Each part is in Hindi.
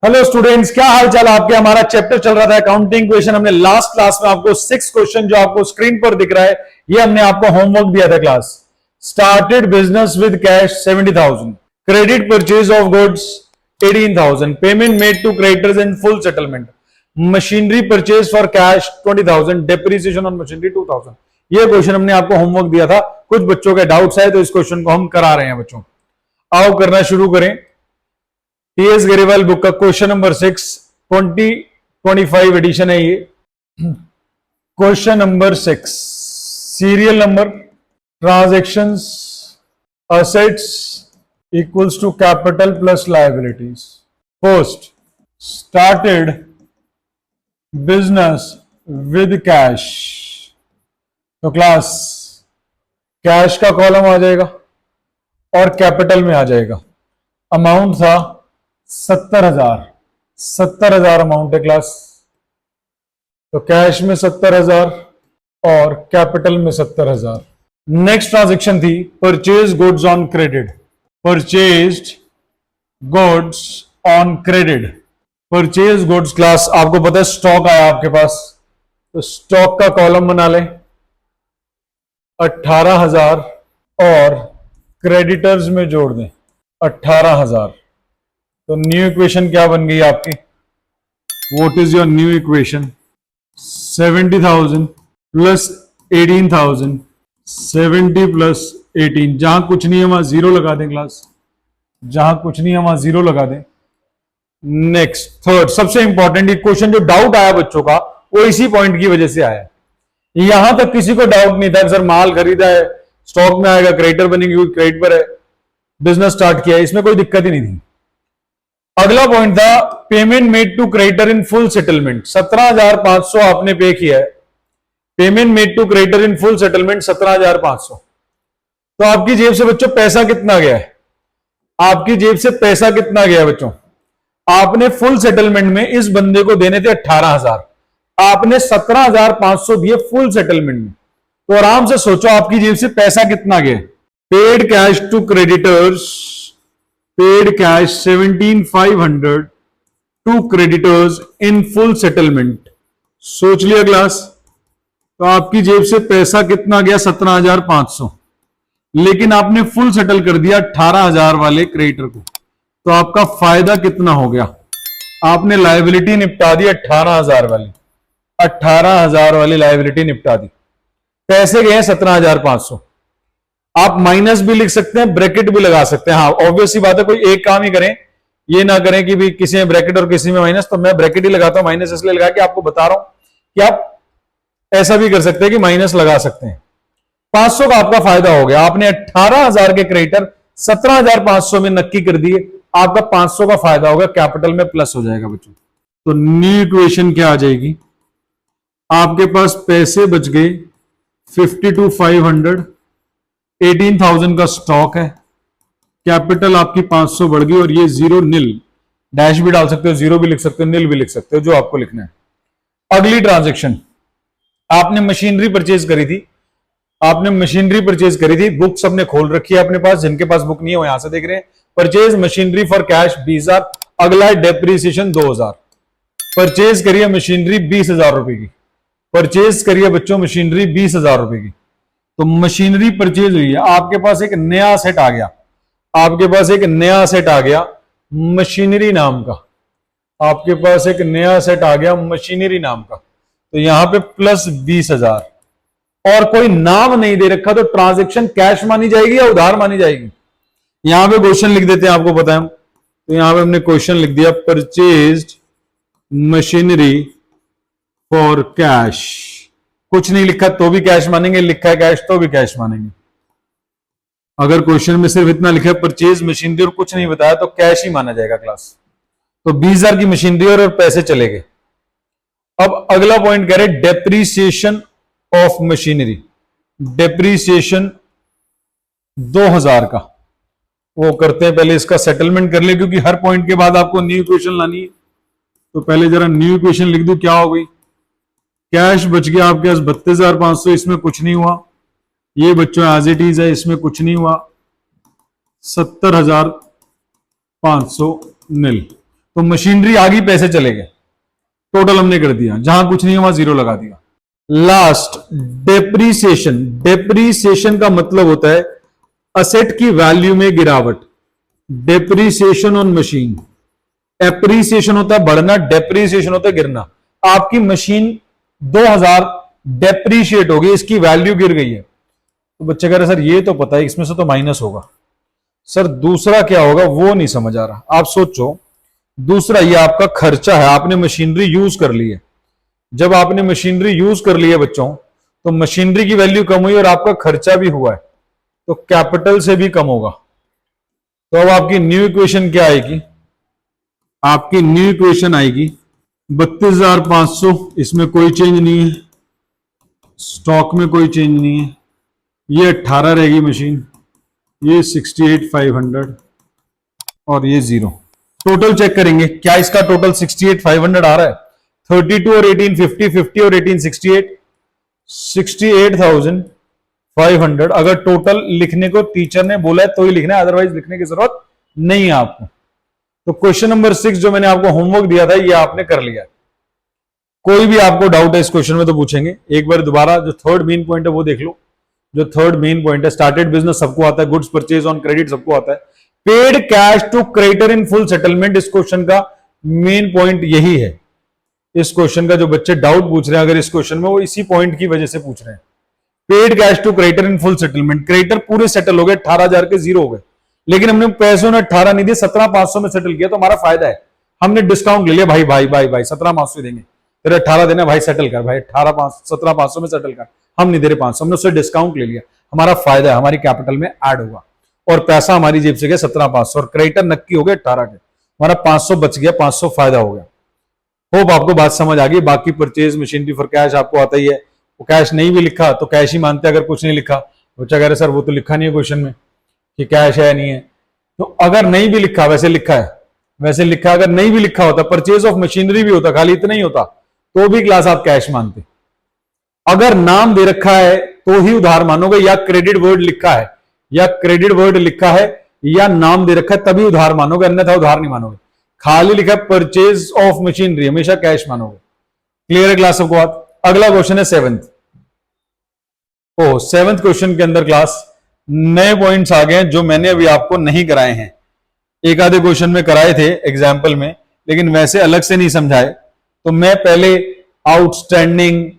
हेलो स्टूडेंट्स, क्या हाल चाल आपके। हमारा चैप्टर चल रहा था अकाउंटिंग क्वेश्चन। हमने लास्ट क्लास में आपको 6 क्वेश्चन जो आपको स्क्रीन पर दिख रहा है, ये हमने आपको होमवर्क दिया था। Class started business with cash 70,000, credit purchase of goods 18,000, payment made to creditors in full settlement, machinery purchase for cash 20,000, depreciation on machinery 2,000। ये क्वेश्चन हमने आपको होमवर्क दिया था। कुछ बच्चों के डाउट्स है तो इस क्वेश्चन को हम करा रहे हैं बच्चों। आओ करना शुरू करें। टीएस गरेवाल बुक का क्वेश्चन नंबर 6 2025 एडिशन है ये। Question number 6, serial number, transactions, assets equals to capital plus liabilities. First, started business with cash, तो क्लास कैश का कॉलम आ जाएगा और कैपिटल में आ जाएगा। अमाउंट था 70,000 अमाउंट है क्लास, तो कैश में 70,000 और कैपिटल में 70,000। नेक्स्ट ट्रांजैक्शन थी purchase goods on credit, purchased goods on credit. Purchase goods class आपको पता है स्टॉक आया आपके पास, तो स्टॉक का कॉलम बना लें 18,000 और क्रेडिटर्स में जोड़ दें 18,000। तो न्यू इक्वेशन क्या बन गई आपकी? What is your new equation? 70,000 plus 18,000, 70 plus 18। जहां कुछ नहीं है वहां जीरो लगा दें क्लास, जहां कुछ नहीं है वहां जीरो लगा दें। नेक्स्ट, थर्ड, सबसे इंपॉर्टेंट क्वेश्चन जो डाउट आया बच्चों का वो इसी पॉइंट की वजह से आया। यहां तक किसी को डाउट नहीं था सर माल खरीदा है, स्टॉक में आएगा, क्रेडिटर बनेगी, क्रेडिट पर है, बिजनेस स्टार्ट किया है, इसमें कोई दिक्कत ही नहीं थी। अगला पॉइंट था payment made to creditor in full settlement. 17,500 आपने पे किया है, payment made to creditor in full settlement 17,500। तो आपकी जेब से बच्चों पैसा कितना गया है? आपकी जेब से पैसा कितना गया है बच्चों? आपने फुल सेटलमेंट में इस बंदे को देने थे 18,000, आपने 17,500 दिए फुल सेटलमेंट में। तो आराम से सोचो आपकी जेब से पैसा कितना गया। Paid cash to creditors, paid cash 17,500 to creditors in full settlement. सोच लिया क्लास? तो आपकी जेब से पैसा कितना गया? 17,500, लेकिन आपने फुल सेटल कर दिया 18,000 वाले क्रेडिटर को। तो आपका फायदा कितना हो गया? आपने लायबिलिटी निपटा दी 18,000 वाली, 18,000 वाली लायबिलिटी निपटा दी। पैसे गए 17,500। आप माइनस भी लिख सकते हैं, ब्रैकेट भी लगा सकते हैं। हाँ ऑब्वियस सी बात है, कोई एक काम ही करें, ये ना करें कि भी किसी में ब्रैकेट और किसी में माइनस। तो मैं ब्रैकेट ही लगाता हूं, माइनस इसलिए लगा कि आपको बता रहा हूं कि आप ऐसा भी कर सकते हैं कि माइनस लगा सकते हैं। 500 का आपका फायदा हो गया। आपने 18,000 के क्रेडिटर 17,500 में नक्की कर दिए, आपका 500 का फायदा होगा, कैपिटल में प्लस हो जाएगा बच्चों। तो न्यू इक्वेशन क्या आ जाएगी? आपके पास पैसे बच गए 52,500, 18,000 का स्टॉक है, कैपिटल आपकी 500 बढ़ गई और ये जीरो निल, डैश भी डाल सकते हो, जीरो भी लिख सकते हो, निल भी लिख सकते हो, जो आपको लिखना है। अगली ट्रांजैक्शन, आपने मशीनरी परचेज करी थी, आपने मशीनरी परचेज करी थी, बुक सबने खोल रखी है अपने पास, जिनके पास बुक नहीं है वो यहां से देख रहे हैं। परचेज मशीनरी फॉर कैश 20,000, अगला है डेप्रिसिएशन 2,000। परचेज करिए मशीनरी 20,000 रुपए की, परचेज करिए बच्चों मशीनरी 20,000 रुपए की। तो मशीनरी परचेज हुई है, आपके पास एक नया सेट आ गया, आपके पास एक नया सेट आ गया मशीनरी नाम का, आपके पास एक नया सेट आ गया मशीनरी नाम का। तो यहां पे प्लस 20,000 और कोई नाम नहीं दे रखा, तो ट्रांजैक्शन कैश मानी जाएगी या उधार मानी जाएगी? यहां पे क्वेश्चन लिख देते हैं, आपको पता है। तो यहां पे हमने क्वेश्चन लिख दिया परचेज्ड मशीनरी फॉर कैश। कुछ नहीं लिखा तो भी कैश मानेंगे, लिखा है कैश तो भी कैश मानेंगे। अगर क्वेश्चन में सिर्फ इतना लिखा है परचेज मशीनरी और कुछ नहीं बताया तो कैश ही माना जाएगा क्लास। तो 20,000 की मशीनरी और पैसे चले गए। अब अगला पॉइंट कह रहे डेप्रीसिएशन ऑफ मशीनरी, डेप्रीसिएशन 2,000 का। वो करते हैं, पहले इसका सेटलमेंट कर ले, क्योंकि हर पॉइंट के बाद आपको न्यू इक्वेशन लानी है। तो पहले जरा न्यू इक्वेशन लिख दो, क्या हो गई? कैश बच गया आपके पास 32,500, इसमें कुछ नहीं हुआ। ये बच्चों एज इट इज है, इसमें कुछ नहीं हुआ। 70,500 निल। तो मशीनरी आ गई, पैसे चले गए, टोटल हमने कर दिया, जहां कुछ नहीं है वहां जीरो लगा दिया। Last depreciation. डेप्रीसिएशन का मतलब होता है असेट की वैल्यू में गिरावट। Depreciation on machine. एप्रीसिएशन होता है बढ़ना, डेप्रीसिएशन होता है गिरना। आपकी मशीन 2000 डेप्रीशिएट हो गई, इसकी वैल्यू गिर गई है। तो बच्चे कह रहे सर ये तो पता है, इसमें से तो माइनस होगा। सर दूसरा क्या होगा वो नहीं समझ आ रहा। आप सोचो, दूसरा ये आपका खर्चा है, आपने मशीनरी यूज कर ली है। जब आपने मशीनरी यूज कर ली है बच्चों, तो मशीनरी की वैल्यू कम हुई और आपका खर्चा भी हुआ है, तो कैपिटल से भी कम होगा। तो अब आपकी न्यू इक्वेशन क्या आएगी? आपकी न्यू इक्वेशन आएगी 32,500, इसमें कोई चेंज नहीं है, स्टॉक में कोई चेंज नहीं है, ये 18 रहेगी मशीन, ये 68,500 और ये 0। टोटल चेक करेंगे, क्या इसका टोटल 68,500 आ रहा है? 32 और 1850, 50 और 1868, 68,500। अगर टोटल लिखने को टीचर ने बोला है तो ही लिखना है, अदरवाइज लिखने की जरूरत नहीं है आपको। तो क्वेश्चन नंबर 6 जो मैंने आपको होमवर्क दिया था ये आपने कर लिया। कोई भी आपको डाउट है इस क्वेश्चन में तो पूछेंगे। एक बार दोबारा जो थर्ड मेन पॉइंट है वो देख लो। जो थर्ड मेन पॉइंट है, स्टार्टेड बिजनेस सबको आता है, गुड्स परचेज ऑन क्रेडिट सबको आता है, paid cash to creditor in full settlement, इस क्वेश्चन का मेन पॉइंट यही है। इस क्वेश्चन का जो बच्चे डाउट पूछ रहे हैं अगर इस क्वेश्चन में, वो इसी पॉइंट की वजह से पूछ रहे हैं। Paid cash to creditor in full settlement, creditor पूरे सेटल हो गए, 18,000 के 0 हो गए, लेकिन हमने पैसों ने 18 नहीं दिए, 17,500 में सेटल किया, तो हमारा फायदा है। हमने डिस्काउंट ले लिया, भाई भाई भाई भाई 17,500 देंगे, तेरे 18 देना भाई, सेटल कर भाई, 17,500 में सेटल कर, हम नहीं दे रहे 500, हमने उससे डिस्काउंट ले लिया, हमारा फायदा है, हमारी कैपिटल में ऐड होगा और पैसा हमारी जेब से गया 17,500 और क्रेडिटर नक्की हो गए 18 के, हमारा 500 बच गया, 500 फायदा हो गया। होप आपको बात समझ आ गई। बाकी परचेज मशीनरी फॉर कैश आपको आता ही है, वो कैश नहीं भी लिखा तो कैश ही मानते, अगर कुछ नहीं लिखा बच्चा कह रहे सर वो तो लिखा नहीं है क्वेश्चन में कि कैश है नहीं है, तो अगर नहीं भी लिखा, वैसे लिखा है, वैसे लिखा, अगर नहीं भी लिखा होता, परचेज ऑफ मशीनरी भी होता, खाली इतना ही होता, तो भी क्लास आप कैश मानते। अगर नाम दे रखा है तो ही उधार मानोगे, या क्रेडिट वर्ड लिखा है, या क्रेडिट वर्ड लिखा है या नाम दे रखा है तभी उधार मानोगे, अन्यथा उधार नहीं मानोगे। खाली लिखा है परचेज ऑफ मशीनरी, हमेशा कैश मानोगे। क्लियर है क्लास सबको बात? अगला क्वेश्चन है 7th। ओ 7th क्वेश्चन के अंदर क्लास नए पॉइंट्स आ गए हैं जो मैंने अभी आपको नहीं कराए हैं। एक आधे क्वेश्चन में कराए थे एग्जाम्पल में, लेकिन वैसे अलग से नहीं समझाए। तो मैं पहले आउटस्टैंडिंग,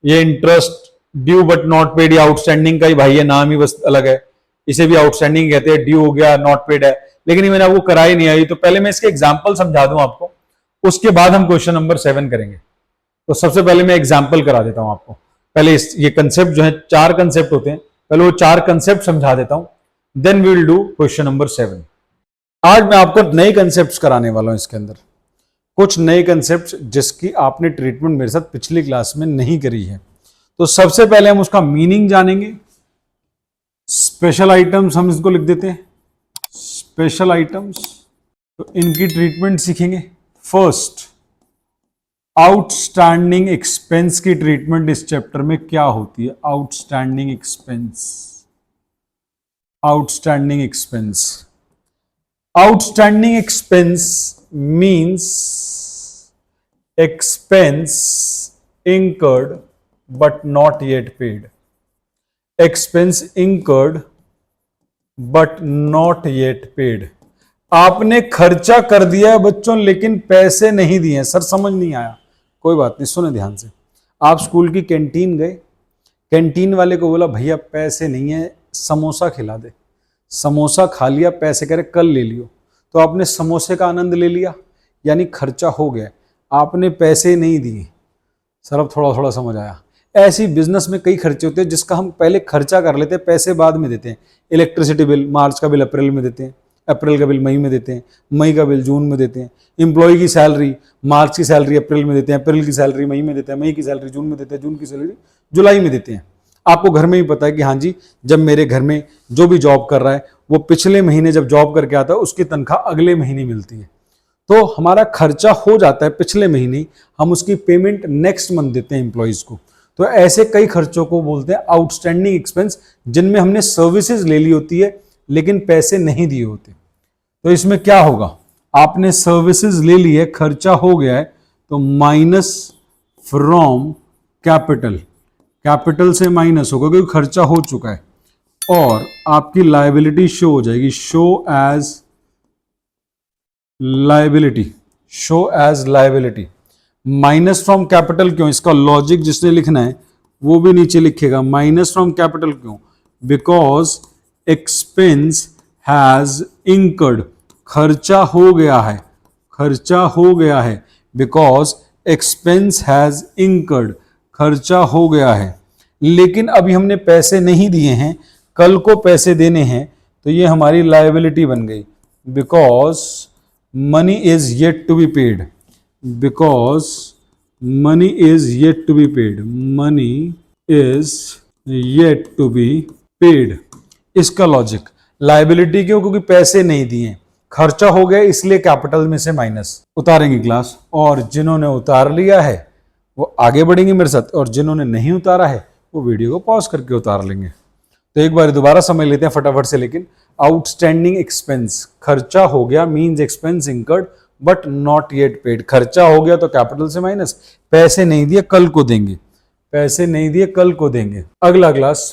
ये interest due but not paid, या आउटस्टैंडिंग का ही भाई है, नाम ही बस अलग है, इसे भी आउटस्टैंडिंग कहते हैं, ड्यू हो गया, नॉट पेड है, लेकिन ये मैंने आपको कराई नहीं आई। तो पहले मैं इसके एग्जाम्पल समझा दूं आपको, उसके बाद हम क्वेश्चन नंबर 7 करेंगे। तो सबसे पहले मैं एग्जाम्पल करा देता हूं आपको। पहले ये कंसेप्ट जो है, 4 कंसेप्ट होते हैं, पहले वो 4 कंसेप्ट समझा देता हूं, then we will do question number 7। आज मैं आपको नए कंसेप्ट कराने वाला हूं, इसके अंदर कुछ नए कंसेप्ट जिसकी आपने ट्रीटमेंट मेरे साथ पिछली क्लास में नहीं करी है। तो सबसे पहले हम उसका मीनिंग जानेंगे। स्पेशल आइटम्स हम इसको लिख देते हैं, स्पेशल आइटम्स, तो इनकी ट्रीटमेंट सीखेंगे। फर्स्ट, आउटस्टैंडिंग एक्सपेंस की ट्रीटमेंट इस चैप्टर में क्या होती है? Outstanding expense, outstanding expense, outstanding expense means expense incurred but not yet paid, expense incurred but not yet paid। आपने खर्चा कर दिया है बच्चों लेकिन पैसे नहीं दिए। सर समझ नहीं आया, कोई बात नहीं, सुने ध्यान से। आप स्कूल की कैंटीन गए, कैंटीन वाले को बोला भैया पैसे नहीं है, समोसा खिला दे, समोसा खा लिया, पैसे करे कल ले लियो, तो आपने समोसे का आनंद ले लिया, यानी खर्चा हो गया, आपने पैसे नहीं दिए। सर अब थोड़ा थोड़ा समझ आया। ऐसी बिजनेस में कई खर्चे होते हैं जिसका हम पहले खर्चा कर लेते हैं, पैसे बाद में देते हैं। इलेक्ट्रिसिटी बिल मार्च का बिल अप्रैल में देते हैं, अप्रैल का बिल मई में देते हैं, मई का बिल जून में देते हैं। एम्प्लॉय की सैलरी, मार्च की सैलरी अप्रैल में देते हैं, अप्रैल की सैलरी मई में देते हैं, मई की सैलरी जून में देते हैं, जून की सैलरी जुलाई में देते हैं। आपको घर में ही पता है कि हाँ जी, जब मेरे घर में जो भी जॉब कर रहा है वो पिछले महीने जब जॉब करके आता है उसकी तनख्वाह अगले महीने मिलती है, तो हमारा खर्चा हो जाता है पिछले महीने, हम उसकी पेमेंट नेक्स्ट मंथ देते हैं एम्प्लॉइज को। तो ऐसे कई खर्चों को बोलते हैं आउटस्टैंडिंग एक्सपेंस, जिनमें हमने सर्विसेज ले ली होती है लेकिन पैसे नहीं दिए होते। तो इसमें क्या होगा? आपने सर्विसेज ले ली है, खर्चा हो गया है, तो माइनस फ्रॉम कैपिटल, कैपिटल से माइनस होगा क्योंकि खर्चा हो चुका है, और आपकी लायबिलिटी शो हो जाएगी, show as liability, show as liability. Minus from capital क्यों, इसका लॉजिक जिसने लिखना है वो भी नीचे लिखेगा। माइनस फ्रॉम कैपिटल क्यों, बिकॉज एक्सपेंस हैज इंकर्ड, खर्चा हो गया है, खर्चा हो गया है, बिकॉज एक्सपेंस हैज इंकर्ड, खर्चा हो गया है। लेकिन अभी हमने पैसे नहीं दिए हैं, कल को पैसे देने हैं, तो ये हमारी लायबिलिटी बन गई, because money is yet to be paid, because money is yet to be paid, money is yet to be paid. इसका लॉजिक, लायबिलिटी क्यों, क्योंकि पैसे नहीं दिए, खर्चा हो गया, इसलिए कैपिटल में से माइनस। उतारेंगे क्लास, और जिन्होंने उतार लिया है वो आगे बढ़ेंगे मेरे साथ, और जिन्होंने नहीं उतारा है वो वीडियो को पॉज करके उतार लेंगे। तो एक बार दोबारा समझ लेते हैं फटाफट से। लेकिन आउटस्टैंडिंग एक्सपेंस, खर्चा हो गया means expense incurred but not yet paid, खर्चा हो गया तो कैपिटल से माइनस, पैसे नहीं दिए कल को देंगे, पैसे नहीं दिए कल को देंगे। अगला class,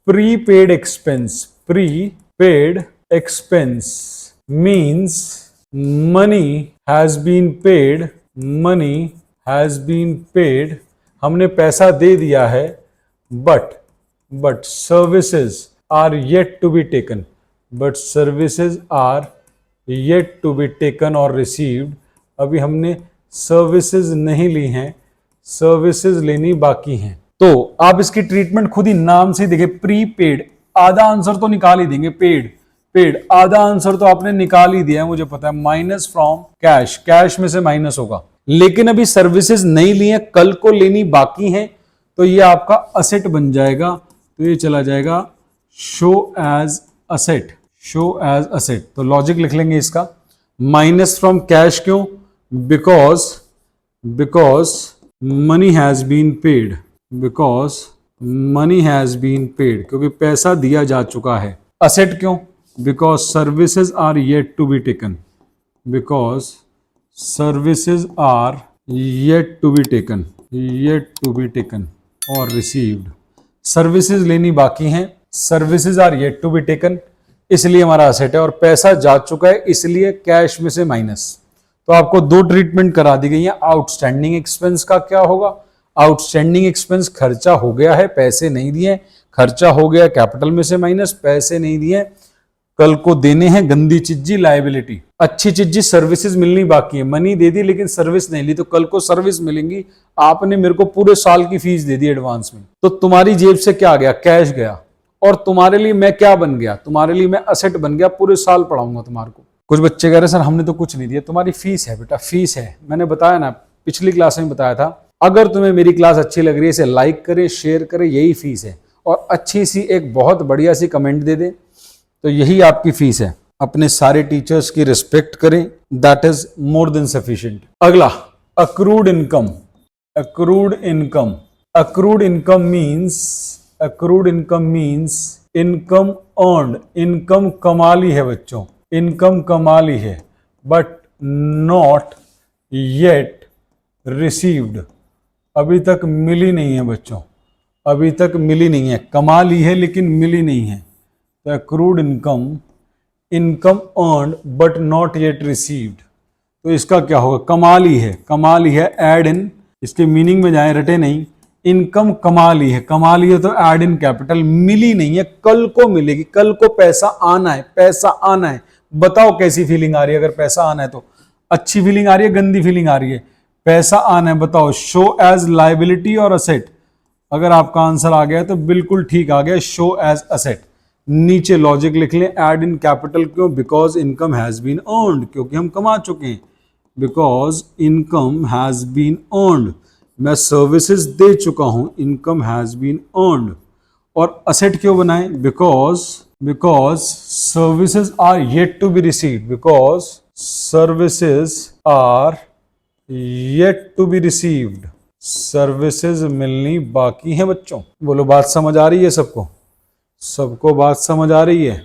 prepaid expense, prepaid expense means money has been paid, money has been paid, हमने पैसा दे दिया है, but services are yet to be taken, but services are yet to be taken or received, अभी हमने सर्विसेज नहीं ली हैं, सर्विसेज लेनी बाकी हैं। तो आप इसकी ट्रीटमेंट खुद ही नाम से देखिए, प्रीपेड, आधा आंसर तो निकाल ही देंगे, पेड पेड, आधा आंसर तो आपने निकाल ही दिया है, मुझे पता है, माइनस फ्रॉम कैश, कैश में से माइनस होगा। लेकिन अभी सर्विसेज नहीं ली है, कल को लेनी बाकी है, तो ये आपका असेट बन जाएगा, तो ये चला जाएगा show as asset, show as asset. तो लॉजिक लिख लेंगे इसका, माइनस फ्रॉम कैश क्यों, because money has been paid, because money has been paid, क्योंकि पैसा दिया जा चुका है। असेट क्यों, because services are yet to be taken, because services are yet to be taken, yet to be taken or received, services लेनी बाकी हैं, services are yet to be taken, इसलिए हमारा असेट है, और पैसा जा चुका है इसलिए कैश में से माइनस। तो आपको दो ट्रीटमेंट करा दी गई है। आउटस्टैंडिंग एक्सपेंस का क्या होगा, आउटस्टैंडिंग एक्सपेंस, खर्चा हो गया है, पैसे नहीं दिए, खर्चा हो गया कैपिटल में से माइनस, पैसे नहीं दिए कल को देने हैं, गंदी चीजी लायबिलिटी। अच्छी चीजी सर्विसेज मिलनी बाकी है, मनी दे दी लेकिन सर्विस नहीं ली, तो कल को सर्विस मिलेंगी। आपने मेरे को पूरे साल की फीस दे दी एडवांस में, तो तुम्हारी जेब से क्या गया, कैश गया, और तुम्हारे लिए मैं क्या बन गया, तुम्हारे लिए मैं असेट बन गया, पूरे साल पढ़ाऊंगा तुम्हारे को। कुछ बच्चे कह रहे सर हमने तो कुछ नहीं दिया, तुम्हारी फीस है बेटा, फीस है। मैंने बताया ना, पिछली क्लास में बताया था, अगर तुम्हें मेरी क्लास अच्छी लग रही है इसे लाइक करे, शेयर करे, यही फीस है, और अच्छी सी एक बहुत बढ़िया सी कमेंट दे दे, तो यही आपकी फीस है। अपने सारे टीचर्स की रिस्पेक्ट करें, that is more than sufficient. अगला, accrued income, accrued income, accrued income means, accrued income means income earned, income कमा ली है बच्चों, इनकम कमा ली है, बट नॉट येट रिसीव्ड, अभी तक मिली नहीं है बच्चों, अभी तक मिली नहीं है, कमा ली है लेकिन मिली नहीं है। तो accrued income, income earned but not yet received, तो इसका क्या होगा, कमा ली है, कमा ली है, ऐड इन, इसके मीनिंग में जाए, रटे नहीं, इनकम कमा ली है, कमा ली है तो ऐड इन कैपिटल, मिली नहीं है, कल को मिलेगी, कल को पैसा आना है, पैसा आना है। बताओ कैसी फीलिंग आ रही है, अगर पैसा आना है तो अच्छी फीलिंग आ रही है, गंदी फीलिंग आ रही है, पैसा आना है, बताओ, शो एज लायबिलिटी और असेट। अगर आपका आंसर आ गया तो बिल्कुल ठीक आ गया, शो एज असेट। नीचे लॉजिक लिख लें, ऐड इन कैपिटल क्यों, because income has been earned, क्योंकि हम कमा चुके हैं, because income has been earned, मैं सर्विसेज दे चुका हूं, इनकम हैज बीन अर्न्ड। और असेट क्यों बनाएं, because services are yet to be received, because services are yet to be received, services मिलनी बाकी है बच्चों। बोलो बात समझ आ रही है सबको, सबको बात समझ आ रही है।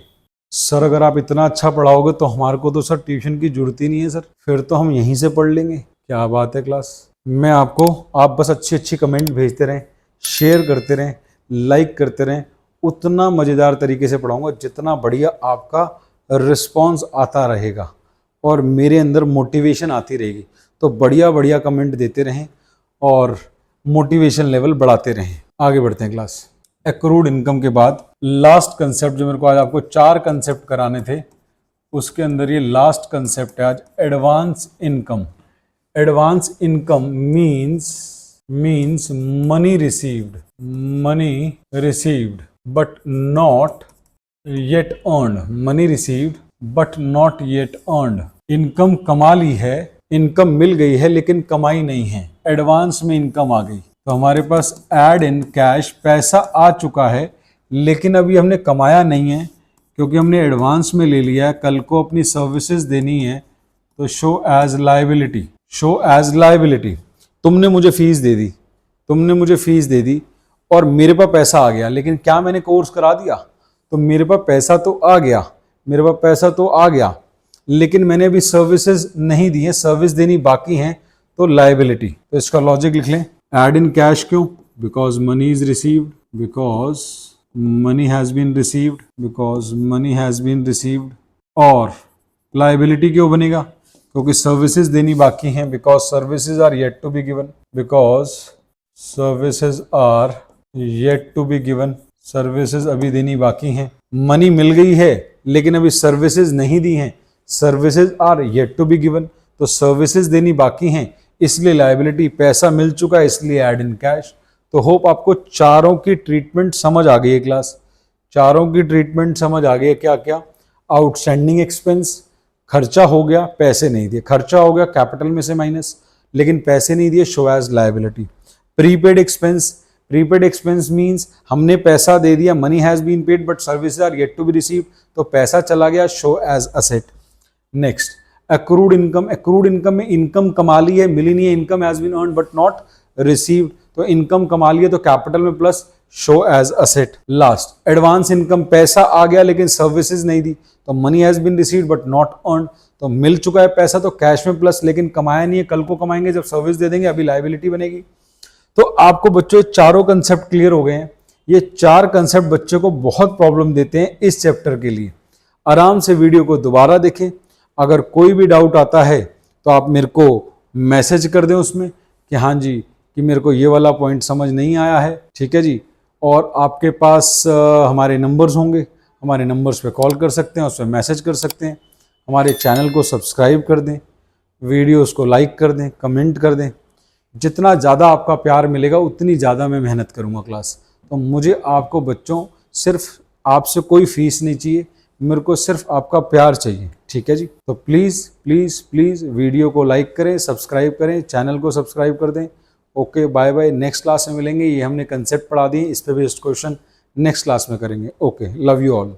सर अगर आप इतना अच्छा पढ़ाओगे तो हमारे को तो सर ट्यूशन की जरूरत ही नहीं है सर, फिर तो हम यहीं से पढ़ लेंगे। क्या बात है क्लास। मैं आपको, आप बस अच्छी अच्छी कमेंट भेजते रहें, शेयर करते रहें, लाइक करते रहें, उतना मज़ेदार तरीके से पढ़ाऊंगा जितना बढ़िया आपका रिस्पॉन्स आता रहेगा और मेरे अंदर मोटिवेशन आती रहेगी। तो बढ़िया बढ़िया कमेंट देते रहें और मोटिवेशन लेवल बढ़ाते रहें। आगे बढ़ते हैं क्लास। एक्रूड इनकम के बाद लास्ट कंसेप्ट जो मेरे को आज आपको 4 कंसेप्ट कराने थे, उसके अंदर ये लास्ट कंसेप्ट है आज, advance income. Advance income means money received but not yet earned. Money received but not yet earned. Income कमा ली है, इनकम मिल गई है लेकिन कमाई नहीं है, एडवांस में इनकम आ गई। तो हमारे पास ऐड इन कैश, पैसा आ चुका है लेकिन अभी हमने कमाया नहीं है क्योंकि हमने एडवांस में ले लिया है, कल को अपनी सर्विसेज देनी है तो शो एज लायबिलिटी। तुमने मुझे फीस दे दी और मेरे पास पैसा आ गया, लेकिन क्या मैंने कोर्स करा दिया? तो मेरे पास पैसा तो आ गया लेकिन मैंने अभी सर्विसेज नहीं दी है, सर्विस देनी बाकी है, तो लायबिलिटी। तो इसका लॉजिक लिख लें। ऐड इन कैश क्यों? Because money is received, because money has been received. और लायबिलिटी क्यों बनेगा? क्योंकि सर्विसेज देनी बाकी हैं, because services are yet to be given. Services अभी देनी बाकी हैं। मनी मिल गई है लेकिन अभी सर्विसेज नहीं दी हैं, services are yet to be given, तो सर्विसेज देनी बाकी हैं, इसलिए लायबिलिटी। पैसा मिल चुका है इसलिए ऐड इन कैश। तो होप आपको चारों की ट्रीटमेंट समझ आ गई है क्लास। चारों की ट्रीटमेंट समझ आ गई है। क्या क्या? आउटस्टैंडिंग एक्सपेंस, खर्चा हो गया, पैसे नहीं दिए, खर्चा हो गया कैपिटल में से माइनस, लेकिन पैसे नहीं दिए, show as liability. Prepaid expense means हमने पैसा दे दिया, money has been paid but services are yet to be received, तो पैसा चला गया, show as asset. Next accrued income में इनकम कमा ली है, मिली नहीं है, income has been earned but not received, तो इनकम कमा ली है तो कैपिटल में plus, show as asset. Last advance income, पैसा आ गया लेकिन सर्विसेज नहीं दी, तो money has been received but not earned, तो मिल चुका है पैसा तो कैश में प्लस, लेकिन कमाया नहीं है, कल को कमाएंगे जब सर्विस दे देंगे, अभी लायबिलिटी बनेगी। तो आपको बच्चों चारों कंसेप्ट क्लियर हो गए हैं। ये 4 कंसेप्ट बच्चों को बहुत प्रॉब्लम देते हैं इस चैप्टर के लिए। आराम से वीडियो को दोबारा देखें, अगर कोई भी डाउट आता है तो आप मेरे को मैसेज कर दें उसमें कि हाँ जी, कि मेरे को ये वाला पॉइंट समझ नहीं आया है, ठीक है जी। और आपके पास हमारे नंबर्स होंगे, हमारे नंबर्स पे कॉल कर सकते हैं, उस पर मैसेज कर सकते हैं। हमारे चैनल को सब्सक्राइब कर दें, वीडियोस को लाइक कर दें, कमेंट कर दें। जितना ज़्यादा आपका प्यार मिलेगा उतनी ज़्यादा मैं मेहनत करूँगा क्लास। तो मुझे आपको बच्चों सिर्फ आपसे कोई फीस नहीं चाहिए, मेरे को सिर्फ आपका प्यार चाहिए, ठीक है जी। तो प्लीज़ प्लीज़ प्लीज़ वीडियो को लाइक करें, सब्सक्राइब करें, चैनल को सब्सक्राइब कर दें। Okay, bye bye. Next class में मिलेंगे। ये हमने कंसेप्ट पढ़ा दिए, इस पर बेस्ड क्वेश्चन नेक्स्ट क्लास में करेंगे। Okay, love you all.